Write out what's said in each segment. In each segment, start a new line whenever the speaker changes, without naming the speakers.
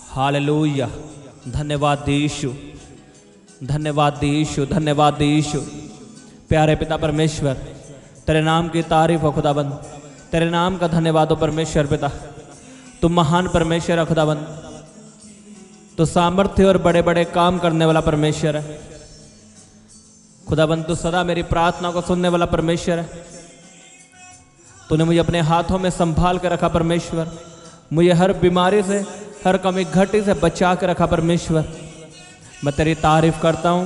Hallelujah. धन्यवाद यीशु, धन्यवाद यीशु, धन्यवाद यीशु। प्यारे पिता परमेश्वर, तेरे नाम की तारीफ हो खुदाबंद, तेरे नाम का धन्यवाद हो परमेश्वर पिता। तुम महान परमेश्वर है खुदाबंद, तो सामर्थ्य और बड़े बड़े काम करने वाला परमेश्वर है खुदाबंद। तू सदा मेरी प्रार्थना को सुनने वाला परमेश्वर है। तूने मुझे अपने हाथों में संभाल के रखा परमेश्वर, मुझे हर बीमारी से, हर कमी घटी से बचा के रखा परमेश्वर। मैं तेरी तारीफ करता हूँ,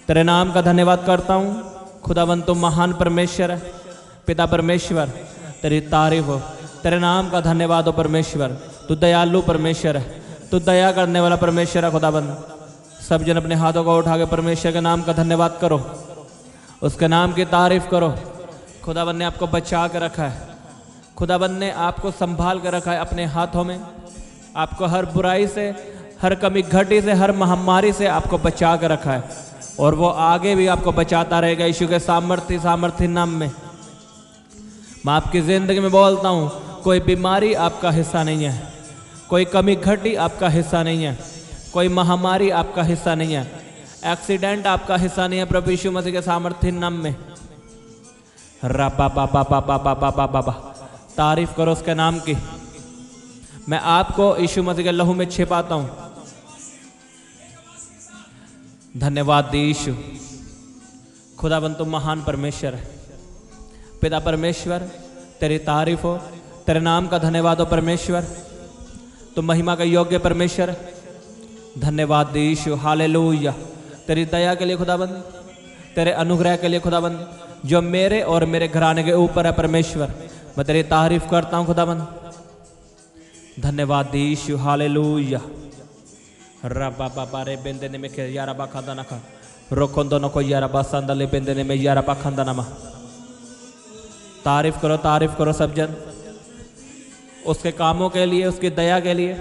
तेरे नाम का धन्यवाद करता हूँ खुदाबंद। तुम महान परमेश्वर है पिता परमेश्वर, तेरी तारीफ हो, तेरे नाम का धन्यवाद हो परमेश्वर। तू दयालु परमेश्वर है, तू दया करने वाला परमेश्वर है खुदाबंद। सब जन अपने हाथों को उठा के परमेश्वर के नाम का धन्यवाद करो, उसके नाम की तारीफ करो। खुदाबंद ने आपको बचा के रखा है, खुदाबंद ने आपको संभाल के रखा है अपने हाथों में। आपको हर बुराई से, हर कमी घटी से, हर महामारी से आपको बचा के रखा है, और वो आगे भी आपको बचाता रहेगा यीशु के सामर्थी नाम में। मैं आपकी ज़िंदगी में बोलता हूँ, कोई बीमारी आपका हिस्सा नहीं है, कोई कमी घटी आपका हिस्सा नहीं है, कोई महामारी आपका हिस्सा नहीं है, एक्सीडेंट आपका हिस्सा नहीं है प्रभु यीशु मसीह के सामर्थी नाम में। रबा बाबा बाबा बाबा बाबा, तारीफ करो उसके नाम की। मैं आपको यीशु मसीह के लहू में छिपाता हूँ। धन्यवाद यीशु। खुदाबंद तुम महान परमेश्वर है पिता परमेश्वर, तेरी तारीफ हो, तेरे नाम का धन्यवाद हो परमेश्वर। तुम महिमा का योग्य परमेश्वर है। धन्यवाद यीशु, हालेलुया। तेरी दया के लिए खुदाबंद, तेरे अनुग्रह के लिए खुदाबंद, जो मेरे और मेरे घराने के ऊपर है परमेश्वर। मैं तेरी तारीफ करता हूँ खुदाबंद। धन्यवाद यीशु, हालेलुया। रबा बाबा रे बेंदे ने में के यारा बा खांदा ना खा रोकोंदो न को यारा बा संदले बेंदे ने में यारा बा खांदा ना मा। तारीफ करो सब जन उसके कामों के लिए, उसकी दया के लिए।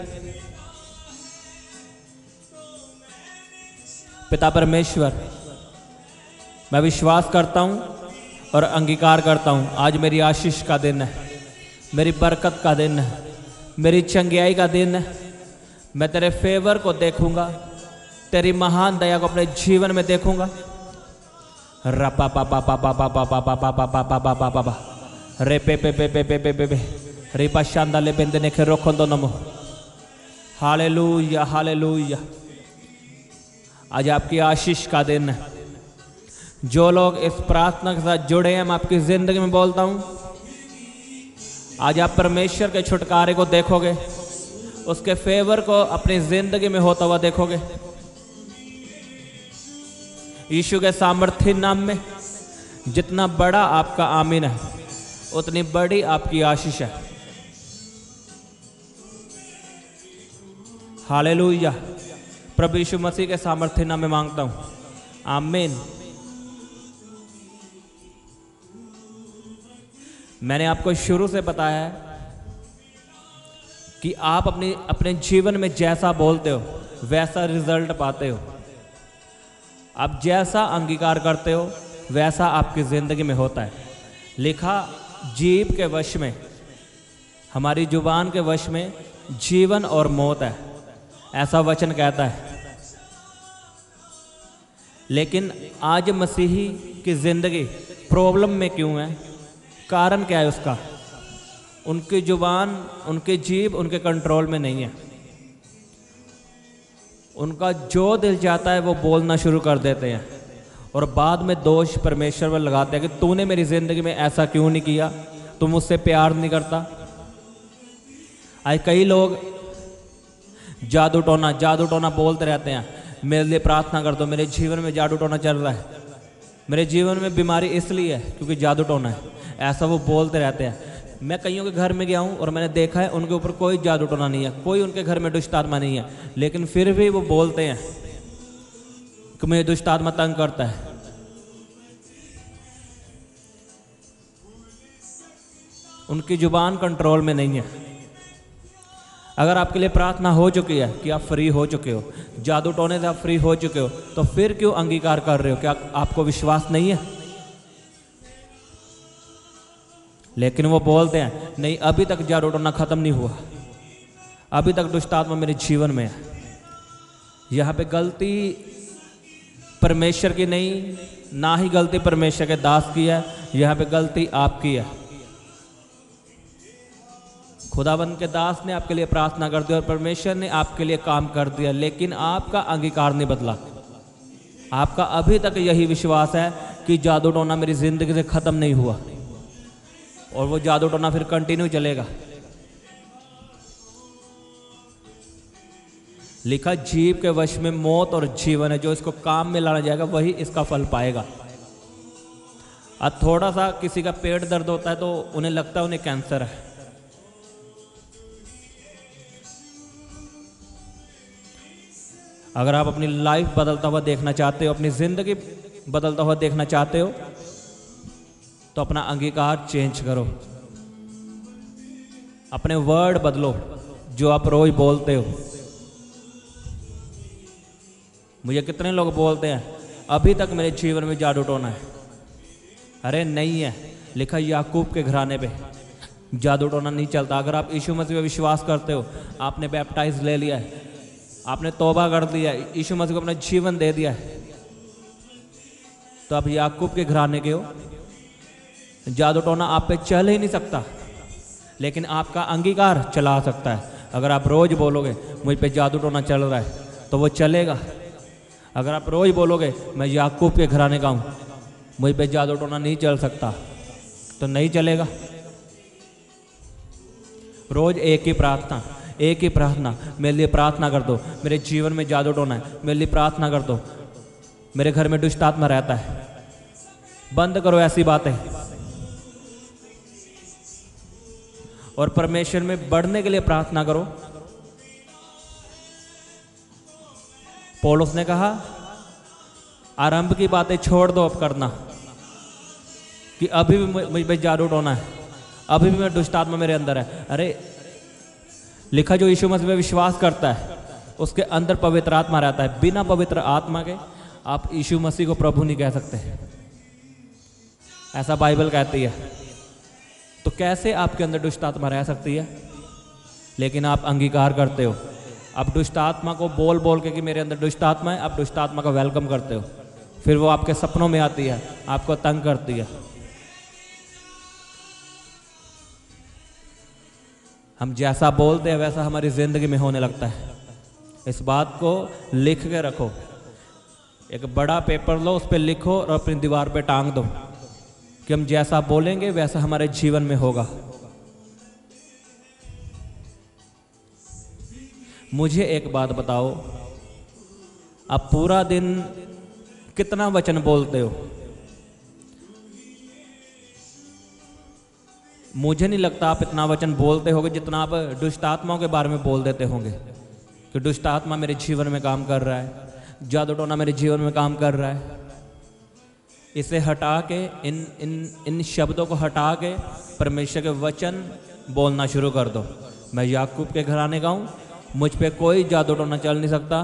पिता परमेश्वर, मैं विश्वास करता हूँ और अंगीकार करता हूँ, आज मेरी आशीष का दिन है, मेरी बरकत का दिन है, मेरी चंगियाई का दिन है। मैं तेरे फेवर को देखूंगा, तेरी महान दया को अपने जीवन में देखूंगा। रपा पापा पापा पापा पापा पापा पापा पापा पापा रे पे पे पे पे पे पे पे पे रे पाशांदा ले बेंदे ने के रोकोंदो नमो। Hallelujah, hallelujah. आज आपकी आशीष का दिन है। जो लोग इस प्रार्थना के साथ जुड़े हैं, मैं आपकी जिंदगी में बोलता हूं, आज आप परमेश्वर के छुटकारे को देखोगे, उसके फेवर को अपनी जिंदगी में होता हुआ देखोगे। यीशु के सामर्थी नाम में जितना बड़ा आपका आमीन है, उतनी बड़ी आपकी आशीष है। हालेलुया। प्रभु यीशु मसीह के सामर्थ्य नाम में मांगता हूं, आमीन। मैंने आपको शुरू से बताया है कि आप अपने जीवन में जैसा बोलते हो वैसा रिजल्ट पाते हो। आप जैसा अंगीकार करते हो वैसा आपकी जिंदगी में होता है। लिखा जीभ के वश में, हमारी जुबान के वश में जीवन और मौत है, ऐसा वचन कहता है। लेकिन आज मसीही की जिंदगी प्रॉब्लम में क्यों है? कारण क्या है उसका? उनकी जुबान, उनकी जीभ उनके कंट्रोल में नहीं है। उनका जो दिल चाहता है वो बोलना शुरू कर देते हैं, और बाद में दोष परमेश्वर पर लगाते हैं कि तूने मेरी जिंदगी में ऐसा क्यों नहीं किया, तू मुझसे प्यार नहीं करता। आज कई लोग जादू टोना बोलते रहते हैं, मेरे लिए प्रार्थना कर दो, मेरे जीवन में जादू टोना चल रहा है, मेरे जीवन में बीमारी इसलिए है क्योंकि जादू टोना है, ऐसा वो बोलते रहते हैं। मैं कईयों के घर में गया हूँ और मैंने देखा है उनके ऊपर कोई जादू टोना नहीं है, कोई उनके घर में दुष्ट आत्मा नहीं है, लेकिन फिर भी वो बोलते हैं कि मुझे दुष्ट आत्मा तंग करता है। उनकी जुबान कंट्रोल में नहीं है। अगर आपके लिए प्रार्थना हो चुकी है कि आप फ्री हो चुके हो, जादू टोने से आप फ्री हो चुके हो, तो फिर क्यों अंगीकार कर रहे हो? क्या आपको विश्वास नहीं है? लेकिन वो बोलते हैं नहीं, अभी तक जादू टोना खत्म नहीं हुआ, अभी तक दुष्ट आत्मा मेरे जीवन में है। यहाँ पे गलती परमेश्वर की नहीं, ना ही गलती परमेश्वर के दास की है, यहाँ पे गलती आपकी है। खुदाबंद के दास ने आपके लिए प्रार्थना कर दी और परमेश्वर ने आपके लिए काम कर दिया, लेकिन आपका अंगीकार नहीं बदला। आपका अभी तक यही विश्वास है कि जादू टोना मेरी जिंदगी से खत्म नहीं हुआ, और वो जादू टोना फिर कंटिन्यू चलेगा। लिखा जीव के वश में मौत और जीवन है, जो इसको काम में लाना जाएगा वही इसका फल पाएगा। अब थोड़ा सा किसी का पेट दर्द होता है तो उन्हें लगता है उन्हें कैंसर है। अगर आप अपनी लाइफ बदलता हुआ देखना चाहते हो, अपनी जिंदगी बदलता हुआ देखना चाहते हो, तो अपना अंगीकार चेंज करो, अपने वर्ड बदलो जो आप रोज बोलते हो। मुझे कितने लोग बोलते हैं अभी तक मेरे जीवन में जादू टोना है। अरे नहीं है, लिखा याकूब के घराने पे जादू टोना नहीं चलता। अगर आप यीशु मसीह पे विश्वास करते हो, आपने बैप्टाइज ले लिया है, आपने तौबा कर दिया है, यीशु मसीह को अपना जीवन दे दिया है, तो आप याकूब के घराने के हो। जादू टोना आप पे चल ही नहीं सकता, लेकिन आपका अंगीकार चला सकता है। अगर आप रोज बोलोगे मुझ पे जादू टोना चल रहा है, तो वो चलेगा। अगर आप रोज बोलोगे मैं याकूब के घराने का हूँ, मुझ पे जादू टोना नहीं चल सकता, तो नहीं चलेगा। रोज एक ही प्रार्थना, मेरे लिए प्रार्थना कर दो, मेरे जीवन में जादू टोना है, मेरे लिए प्रार्थना कर दो, मेरे घर में दुष्ट आत्मा रहता है। बंद करो ऐसी बातें और परमेश्वर में बढ़ने के लिए प्रार्थना करो। पौलुस ने कहा आरंभ की बातें छोड़ दो अब करना, कि अभी भी मुझ पे जादू टोना है, अभी भी मैं दुष्ट आत्मा मेरे अंदर है। अरे लिखा जो यीशु मसीह पे विश्वास करता है उसके अंदर पवित्र आत्मा रहता है। बिना पवित्र आत्मा के आप यीशु मसीह को प्रभु नहीं कह सकते, ऐसा बाइबल कहती है। तो कैसे आपके अंदर दुष्ट आत्मा रह सकती है? लेकिन आप अंगीकार करते हो। आप दुष्ट आत्मा को बोल बोल के कि मेरे अंदर दुष्ट आत्मा है, आप दुष्ट आत्मा का वेलकम करते हो, फिर वो आपके सपनों में आती है, आपको तंग करती है। हम जैसा बोलते हैं वैसा हमारी जिंदगी में होने लगता है। इस बात को लिख के रखो, एक बड़ा पेपर लो, उस पर लिखो और अपनी दीवार पे टांग दो कि हम जैसा बोलेंगे वैसा हमारे जीवन में होगा। मुझे एक बात बताओ, आप पूरा दिन कितना वचन बोलते हो? मुझे नहीं लगता आप इतना वचन बोलते होगे जितना आप दुष्ट आत्माओं के बारे में बोल देते होंगे कि दुष्ट आत्मा मेरे जीवन में काम कर रहा है, जादू टोना मेरे जीवन में काम कर रहा है। इसे हटा के, इन शब्दों को हटा के परमेश्वर के वचन बोलना शुरू कर दो। मैं याकूब के घराने का हूँ, मुझ पे कोई जादू टोना चल नहीं सकता,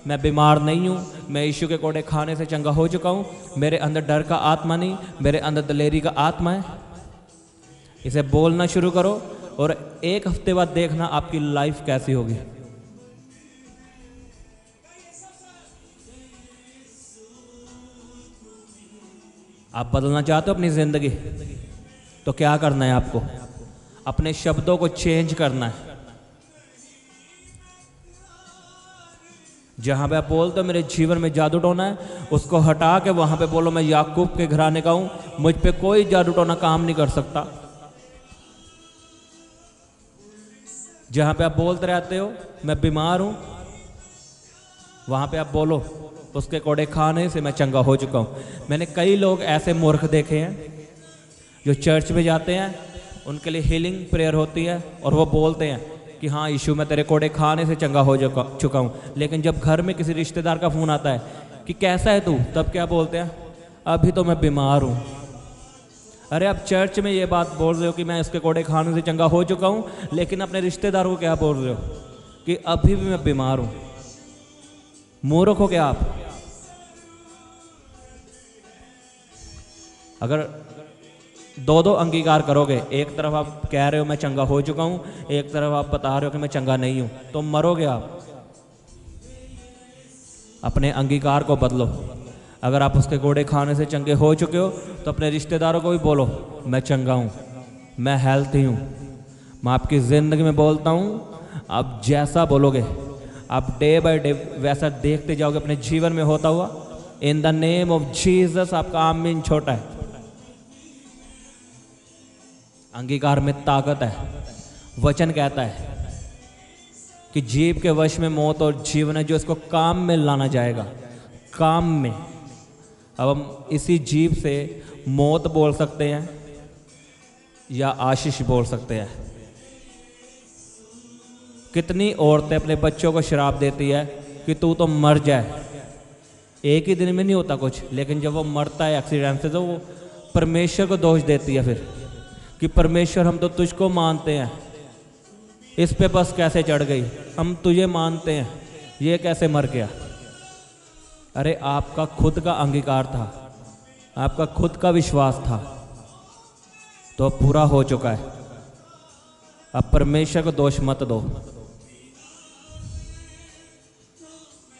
मैं बीमार नहीं हूँ, मैं यीशु के कोड़े खाने से चंगा हो चुका हूँ, मेरे अंदर डर का आत्मा नहीं, मेरे अंदर दलेरी का आत्मा है। इसे बोलना शुरू करो और एक हफ्ते बाद देखना आपकी लाइफ कैसी होगी। आप बदलना चाहते हो अपनी जिंदगी, तो क्या करना है आपको? अपने शब्दों को चेंज करना है। जहां पे आप बोलते हो मेरे जीवन में जादू टोना है, उसको हटा के वहां पे बोलो मैं याकूब के घराने का हूं, मुझ पे कोई जादू टोना काम नहीं कर सकता। जहां पे आप बोलते रहते हो मैं बीमार हूं, वहां पे आप बोलो उसके कोड़े खाने से मैं चंगा हो चुका हूं। मैंने कई लोग ऐसे मूर्ख देखे हैं जो चर्च में जाते हैं, उनके लिए हीलिंग प्रेयर होती है और वो बोलते हैं कि हाँ यीशु मैं तेरे कोड़े खाने से चंगा हो चुका हूँ, लेकिन जब घर में किसी रिश्तेदार का फ़ोन आता है कि कैसा है तू, तब क्या बोलते हैं? अभी तो मैं बीमार हूँ। अरे आप चर्च में ये बात बोल रहे हो कि मैं इसके कोड़े खाने से चंगा हो चुका हूँ, लेकिन अपने रिश्तेदार को क्या बोल रहे हो कि अभी भी मैं बीमार हूँ। मूर्ख हो क्या आप? अगर दो दो अंगीकार करोगे, एक तरफ आप कह रहे हो मैं चंगा हो चुका हूं, एक तरफ आप बता रहे हो कि मैं चंगा नहीं हूं, तो मरोगे आप। अपने अंगीकार को बदलो। अगर आप उसके घोड़े खाने से चंगे हो चुके हो तो अपने रिश्तेदारों को भी बोलो मैं चंगा हूं, मैं हेल्थी हूं। मैं आपकी ज़िंदगी में बोलता हूं, आप जैसा बोलोगे आप डे बाय डे वैसा देखते जाओगे अपने जीवन में होता हुआ। In the name of Jesus. आपका आमीन छोटा है। अंगीकार में ताकत है। वचन कहता है कि जीव के वश में मौत और जीवन है, जो इसको काम में लाना जाएगा, काम में। अब हम इसी जीव से मौत बोल सकते हैं या आशीष बोल सकते हैं। कितनी औरतें अपने बच्चों को श्राप देती है कि तू तो मर जाए। एक ही दिन में नहीं होता कुछ, लेकिन जब वो मरता है एक्सीडेंट से तो वो परमेश्वर को दोष देती है फिर कि परमेश्वर हम तो तुझको मानते हैं, इस पे बस कैसे चढ़ गई, हम तुझे मानते हैं, ये कैसे मर गया। अरे आपका खुद का अंगीकार था, आपका खुद का विश्वास था, तो अब पूरा हो चुका है। अब परमेश्वर को दोष मत दो।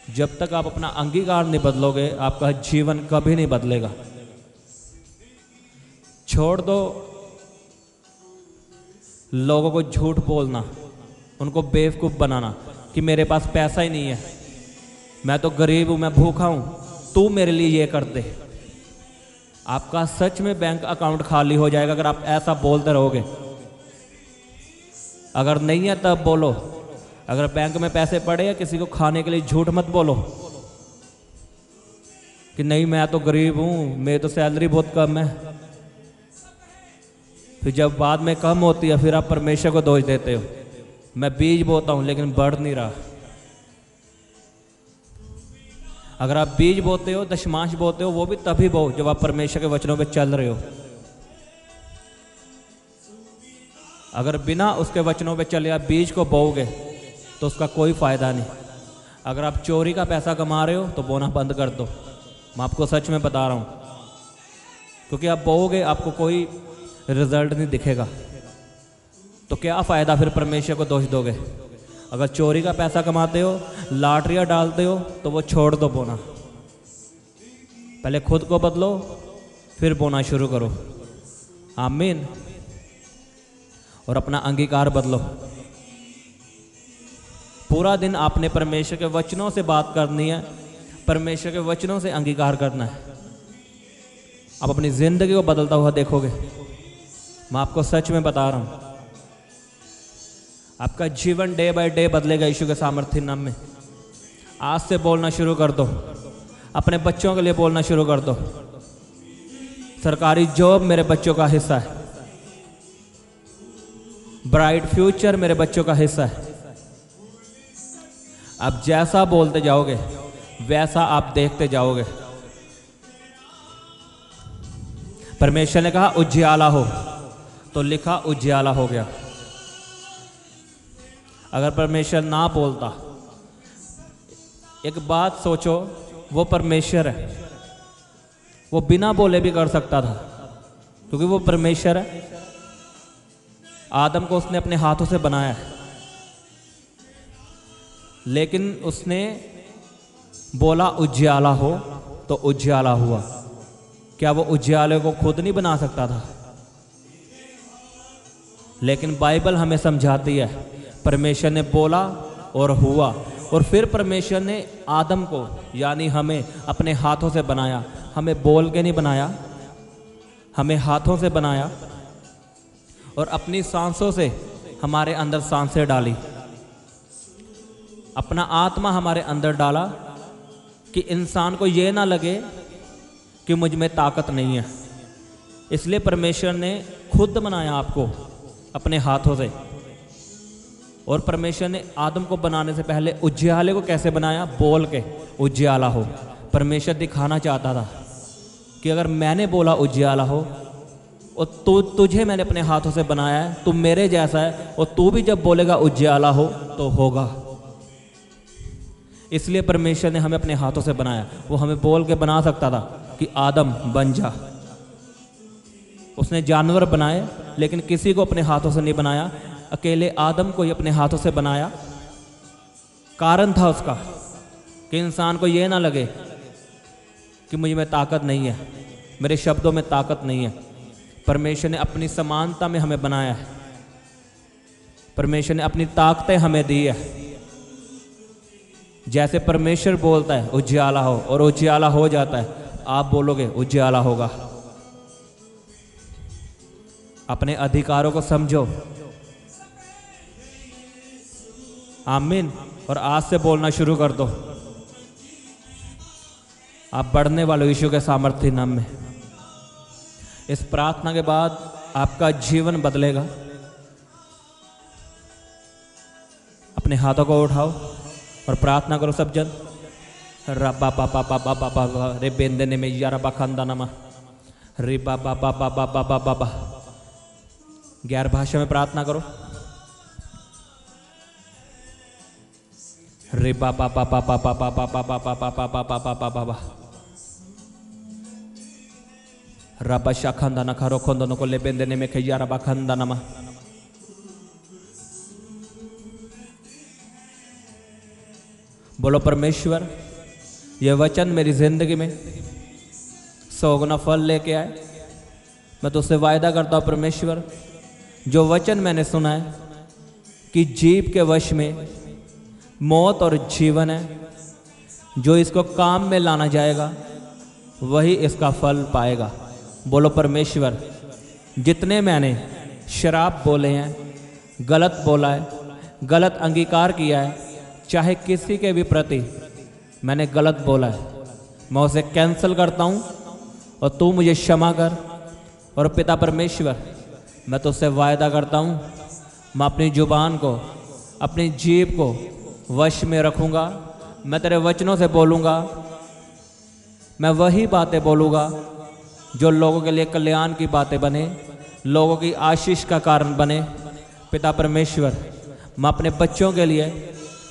जब तक आप अपना अंगीकार नहीं बदलोगे आपका जीवन कभी नहीं बदलेगा। छोड़ दो लोगों को झूठ बोलना, उनको बेवकूफ़ बनाना कि मेरे पास पैसा ही नहीं है, मैं तो गरीब हूं, मैं भूखा हूं, तू मेरे लिए ये कर दे। आपका सच में बैंक अकाउंट खाली हो जाएगा अगर आप ऐसा बोलते रहोगे। अगर नहीं है तब बोलो। अगर बैंक में पैसे पड़े या किसी को खाने के लिए झूठ मत बोलो कि नहीं मैं तो गरीब हूं, मेरी तो सैलरी बहुत कम है। फिर जब बाद में कम होती है फिर आप परमेश्वर को दोष देते हो, मैं बीज बोता हूं लेकिन बढ़ नहीं रहा। अगर आप बीज बोते हो, दशमांश बोते हो, वो भी तभी बो जब आप परमेश्वर के वचनों पे चल रहे हो। अगर बिना उसके वचनों पे चले आप बीज को बोओगे तो उसका कोई फायदा नहीं। अगर आप चोरी का पैसा कमा रहे हो तो बोना बंद कर दो। मैं आपको सच में बता रहा हूं, क्योंकि आप बोओगे आपको कोई रिजल्ट नहीं दिखेगा, तो क्या फ़ायदा फिर परमेश्वर को दोष दोगे। अगर चोरी का पैसा कमाते हो, लॉटरियाँ डालते हो, तो वो छोड़ दो बोना। पहले खुद को बदलो फिर बोना शुरू करो। आमीन। और अपना अंगीकार बदलो। पूरा दिन आपने परमेश्वर के वचनों से बात करनी है, परमेश्वर के वचनों से अंगीकार करना है। आप अपनी ज़िंदगी को बदलता हुआ देखोगे। मैं आपको सच में बता रहा हूं, आपका जीवन डे बाय डे बदलेगा यीशु के सामर्थ्य नाम में। आज से बोलना शुरू कर दो, अपने बच्चों के लिए बोलना शुरू कर दो, सरकारी जॉब मेरे बच्चों का हिस्सा है, ब्राइट फ्यूचर मेरे बच्चों का हिस्सा है। आप जैसा बोलते जाओगे वैसा आप देखते जाओगे। परमेश्वर ने कहा उजियाला हो, तो लिखा उजियाला हो गया। अगर परमेश्वर ना बोलता, एक बात सोचो, वो परमेश्वर है, वो बिना बोले भी कर सकता था क्योंकि वो परमेश्वर है। आदम को उसने अपने हाथों से बनाया है, लेकिन उसने बोला उजियाला हो तो उजियाला हुआ। क्या वो उजियाले को खुद नहीं बना सकता था? लेकिन बाइबल हमें समझाती है परमेश्वर ने बोला और हुआ। और फिर परमेश्वर ने आदम को यानी हमें अपने हाथों से बनाया। हमें बोल के नहीं बनाया, हमें हाथों से बनाया और अपनी सांसों से हमारे अंदर सांसें डाली, अपना आत्मा हमारे अंदर डाला कि इंसान को ये ना लगे कि मुझ में ताकत नहीं है। इसलिए परमेश्वर ने खुद बनाया आपको अपने हाथों से। और परमेश्वर ने आदम को बनाने से पहले उजियाले को कैसे बनाया? बोल के उजियाला हो। परमेश्वर दिखाना चाहता था कि अगर मैंने बोला उजियाला हो और तुझे मैंने अपने हाथों से बनाया है, तू मेरे जैसा है, और तू भी जब बोलेगा उजियाला हो तो होगा। इसलिए परमेश्वर ने हमें अपने हाथों से बनाया। वो हमें बोल के बना सकता था कि आदम बन जा, उसने जानवर बनाए, लेकिन किसी को अपने हाथों से नहीं बनाया, अकेले आदम को ही अपने हाथों से बनाया। कारण था उसका कि इंसान को ये ना लगे कि मुझ में ताकत नहीं है, मेरे शब्दों में ताकत नहीं है। परमेश्वर ने अपनी समानता में हमें बनाया है, परमेश्वर ने अपनी ताकतें हमें दी है। जैसे परमेश्वर बोलता है उजियाला हो, और उजियाला हो जाता है, आप बोलोगे उजियाला होगा। अपने अधिकारों को समझो। आमीन। और आज से बोलना शुरू कर दो। आप बढ़ने वाले यीशु के सामर्थ्य नाम में। इस प्रार्थना के बाद आपका जीवन बदलेगा। अपने हाथों को उठाओ और प्रार्थना करो सब जन। रबा बाबा बाबा बाबा रे बेंदने में यारा बखंदा नमा रे बाबा बाबा बाबा बाबा। गैर भाषा में प्रार्थना करो। रे बाबा बाबा बाबा बाबा बाबा बाबा बाबा बाबा बाबा। रबा शाखंदा न खरो खोंदो को ले बेंदने में खैया रबा खंदा नमा। बोलो परमेश्वर, यह वचन मेरी जिंदगी में 100 गुना फल लेके आए। मैं तुझसे वायदा करता हूँ परमेश्वर, जो वचन मैंने सुना है कि जीव के वश में मौत और जीवन है, जो इसको काम में लाना जाएगा वही इसका फल पाएगा। बोलो परमेश्वर, जितने मैंने शराब बोले हैं, गलत बोला है, गलत अंगीकार किया है, चाहे किसी के भी प्रति मैंने गलत बोला है, मैं उसे कैंसिल करता हूँ और तू मुझे क्षमा कर। और पिता परमेश्वर, मैं तुझसे वायदा करता हूँ, मैं अपनी जुबान को, अपनी जीभ को वश में रखूँगा। मैं तेरे वचनों से बोलूँगा, मैं वही बातें बोलूँगा जो लोगों के लिए कल्याण की बातें बने, लोगों की आशीष का कारण बने। पिता परमेश्वर, मैं अपने बच्चों के लिए,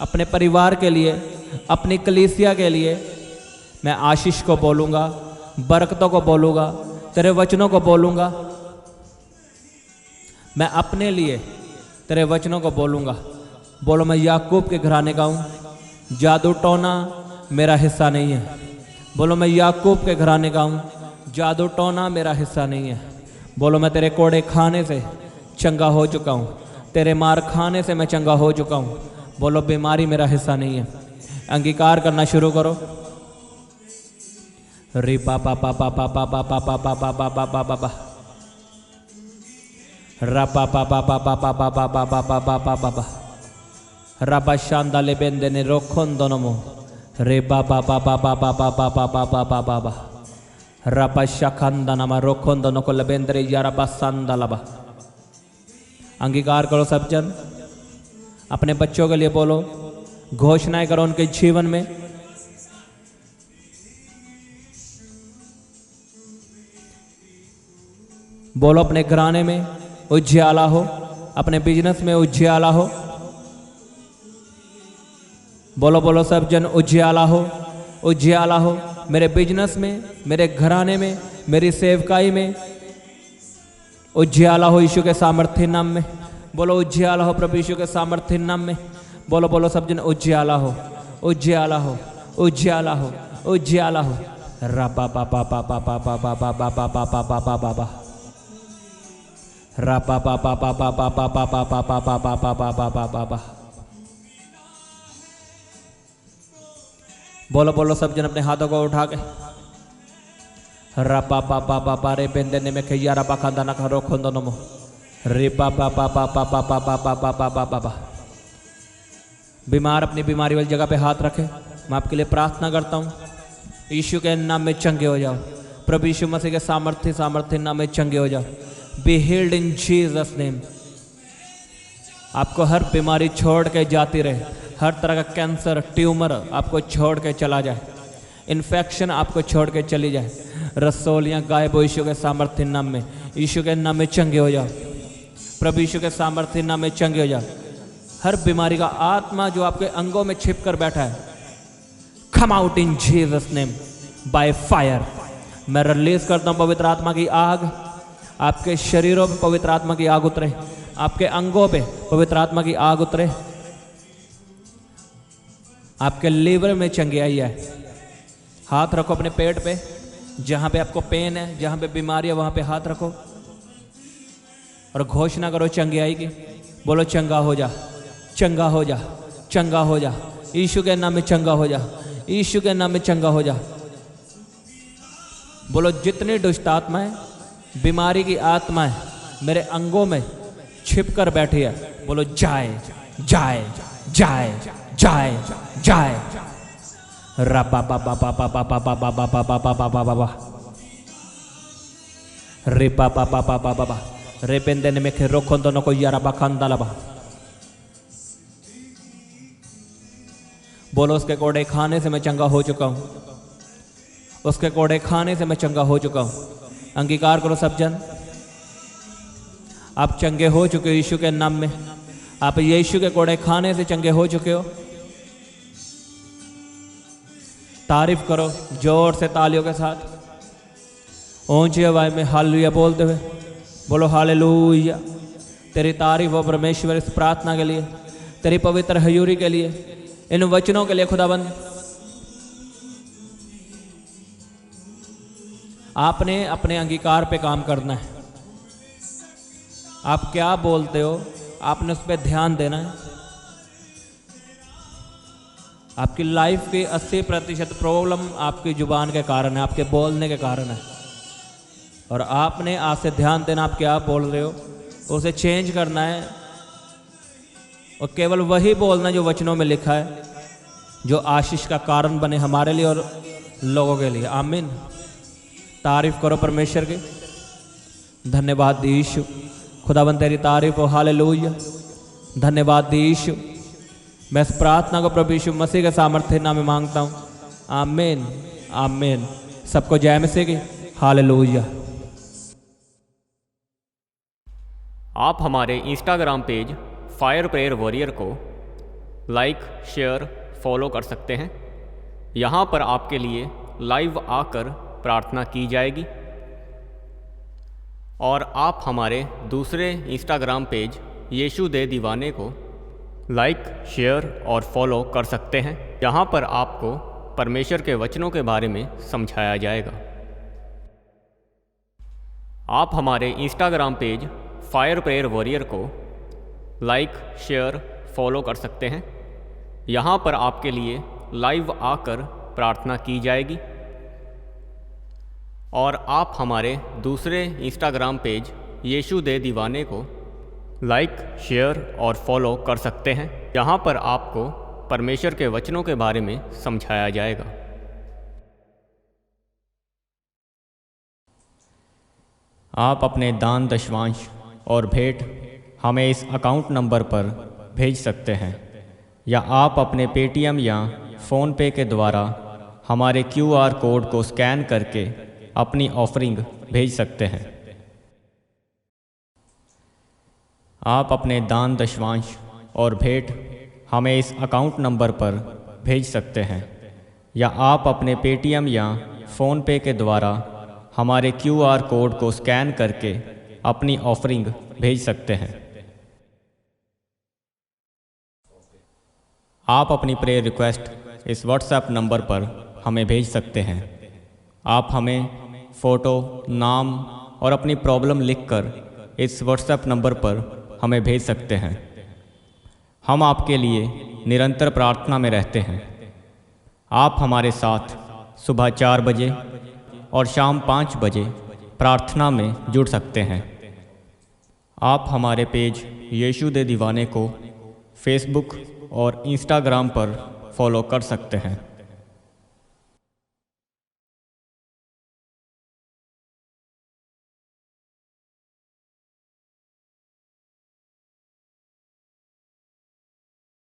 अपने परिवार के लिए, अपनी कलीसिया के लिए मैं आशीष को बोलूँगा, बरकतों को बोलूँगा, तेरे वचनों को बोलूँगा। मैं अपने लिए तेरे वचनों को बोलूँगा। बोलो, मैं याकूब के घराने का हूँ, जादू टोना मेरा हिस्सा नहीं है। बोलो, मैं याकूब के घराने का हूँ, जादू टोना मेरा हिस्सा नहीं है। बोलो, मैं तेरे कोड़े खाने से चंगा हो चुका हूँ, तेरे मार खाने से मैं चंगा हो चुका हूँ। बोलो, बीमारी मेरा हिस्सा नहीं है। अंगीकार करना शुरू करो। रे बाबा बाबा बाबा बाबा बाबा बाबा बाबा बाबा रबा बाबा बाबा बाबा बाबा बाबा बाबा बाबा रबा शांदाले बेंदे ने रोखों दोनों मो रे बाबा बाबा बाबा बाबा बाबा बाबा बाबा रबा शाखंदा नमा रोखों दोनों को लबेंद्रे यारा बसांदा लबा। अंगीकार करो सब जन। अपने बच्चों के लिए बोलो, घोषणाएं करो उनके जीवन में। बोलो, अपने घराने में उज्ज्याला हो, अपने बिजनेस में उज्ज्याला हो। बोलो बोलो सब जन, उज्ज्याला हो, उज्ज्याला हो। मेरे बिजनेस में, मेरे घराने में, मेरी सेवकाई में उज्ज्याला हो यीशु के सामर्थ्य नाम में। बोलो, उज्ज्याला हो प्रभु यीशु के सामर्थ्य नाम में। बोलो बोलो सब जन, उज्ज्याला हो, उज्ज्याला हो, उज्ज्याला हो, उज्ज्याला हो। रबा बाबा बाबा बाबा बाबा बाबा बाबा बाबा बाबा रबा बाबा बाबा बाबा बाबा बाबा बाबा बाबा बाबा बाबा। बोलो बोलो सब जन अपने हाथों को उठा के। रबा बाबा बाबा रे बेंदने में खैया रबा खांदा ना खरो खोंदो नमो रे बाबा बाबा बाबा बाबा बाबा बाबा बाबा। बीमार अपनी बीमारी वाली जगह पे हाथ रखे। मैं आपके लिए प्रार्थना करता हूँ, यीशु के नाम में चंगे हो जाओ। प्रभु यीशु मसीह के सामर्थ्य नाम में चंगे हो जाओ। Be healed in Jesus name. आपको हर बीमारी छोड़ के जाती रहे, हर तरह का कैंसर, ट्यूमर आपको छोड़ के चला जाए, इन्फेक्शन आपको छोड़ के चली जाए। रसोलियाँ गायब हो यीशु के सामर्थ्य नाम में। यीशु के नाम में चंगे हो जाओ। प्रभु यीशु के सामर्थ्य नाम में चंगे हो जाओ। हर बीमारी का आत्मा जो आपके अंगों में छिप कर बैठा है, come out in Jesus name by fire. मैं रिलीज करता हूँ पवित्र आत्मा की आग आपके शरीरों पे पवित्र आत्मा की आग उतरे, आपके अंगों पे पवित्र आत्मा की आग उतरे। आपके लीवर में चंगियाई है। हाथ रखो अपने पेट पे, जहाँ पे आपको पेन है, जहाँ पे बीमारी है, वहाँ पे हाथ रखो और घोषणा करो चंगियाई की। बोलो चंगा हो जा, चंगा हो जा, चंगा हो जा, यीशु के नाम में चंगा हो जा, यीशु के नाम में चंगा हो जा। बोलो जितनी दुष्ट आत्माएं, बीमारी की आत्माएं मेरे अंगों में छिप कर बैठी है, बोलो जाए जाए जाए जाए जाए। रबा बाबा बाबा बाबा बाबा बाबा बाबा बाबा बाबा रे बाबा बाबा बाबा बाबा रे बेंदे ने मेखे रोखों दोनों को यारा बखंदा लबा। बोलो उसके कोड़े खाने से मैं चंगा हो चुका हूँ, उसके कोड़े खाने से मैं चंगा हो चुका हूँ। अंगीकार करो सब जन, आप चंगे हो चुके हो यीशु के नाम में। आप यीशु के कोड़े खाने से चंगे हो चुके हो। तारीफ करो जोर से तालियों के साथ, ऊंची आवाज में हालेलुया बोलते हुए। बोलो हालेलुया। तेरी तारीफ हो परमेश्वर इस प्रार्थना के लिए, तेरी पवित्र हजूरी के लिए, इन वचनों के लिए खुदाबंद। आपने अपने अंगीकार पे काम करना है। आप क्या बोलते हो आपने उस पर ध्यान देना है। आपकी लाइफ की 80% प्रॉब्लम आपकी जुबान के कारण है, आपके बोलने के कारण है। और आपने आज से ध्यान देना आप क्या बोल रहे हो, उसे चेंज करना है और केवल वही बोलना जो वचनों में लिखा है, जो आशीष का कारण बने हमारे लिए और लोगों के लिए। आमीन। तारीफ करो परमेश्वर की। धन्यवाद यीशु, खुदाबंद तेरी तारीफ हो। हालेलुया। धन्यवाद यीशु। मैं इस प्रार्थना को प्रभु यीशु मसीह के सामर्थ्य नाम में मांगता हूँ। आमीन आमीन। सबको जय मसीह की। हालेलुया।
आप हमारे Instagram page fire prayer warrior को लाइक, शेयर, फॉलो कर सकते हैं। यहाँ पर आपके लिए लाइव आकर प्रार्थना की जाएगी। और आप हमारे दूसरे इंस्टाग्राम पेज यीशु दे दीवाने को लाइक, शेयर और फॉलो कर सकते हैं। यहाँ पर आपको परमेश्वर के वचनों के बारे में समझाया जाएगा। आप हमारे Instagram page fire prayer warrior को लाइक, शेयर, फॉलो कर सकते हैं। यहाँ पर आपके लिए लाइव आकर प्रार्थना की जाएगी। और आप हमारे दूसरे इंस्टाग्राम पेज यीशु दे दीवाने को लाइक, शेयर और फॉलो कर सकते हैं। यहाँ पर आपको परमेश्वर के वचनों के बारे में समझाया जाएगा।
आप अपने दान, दशवांश और भेंट हमें इस अकाउंट नंबर पर भेज सकते हैं, या आप अपने पेटीएम या फ़ोनपे के द्वारा हमारे QR कोड को स्कैन करके अपनी ऑफरिंग भेज सकते हैं। आप अपने दान, दशवांश और भेंट हमें इस अकाउंट नंबर पर भेज सकते हैं, या आप अपने पेटीएम या फ़ोनपे के द्वारा हमारे QR कोड को स्कैन करके अपनी ऑफरिंग भेज सकते हैं। आप अपनी प्रेयर रिक्वेस्ट इस व्हाट्सएप नंबर पर हमें भेज सकते हैं। आप हमें फ़ोटो, नाम और अपनी प्रॉब्लम लिखकर इस व्हाट्सएप नंबर पर हमें भेज सकते हैं। हम आपके लिए निरंतर प्रार्थना में रहते हैं। आप हमारे साथ सुबह 4 बजे और शाम 5 बजे प्रार्थना में जुड़ सकते हैं। आप हमारे पेज यीशु दे दीवाने को फेसबुक और इंस्टाग्राम पर फॉलो कर सकते हैं।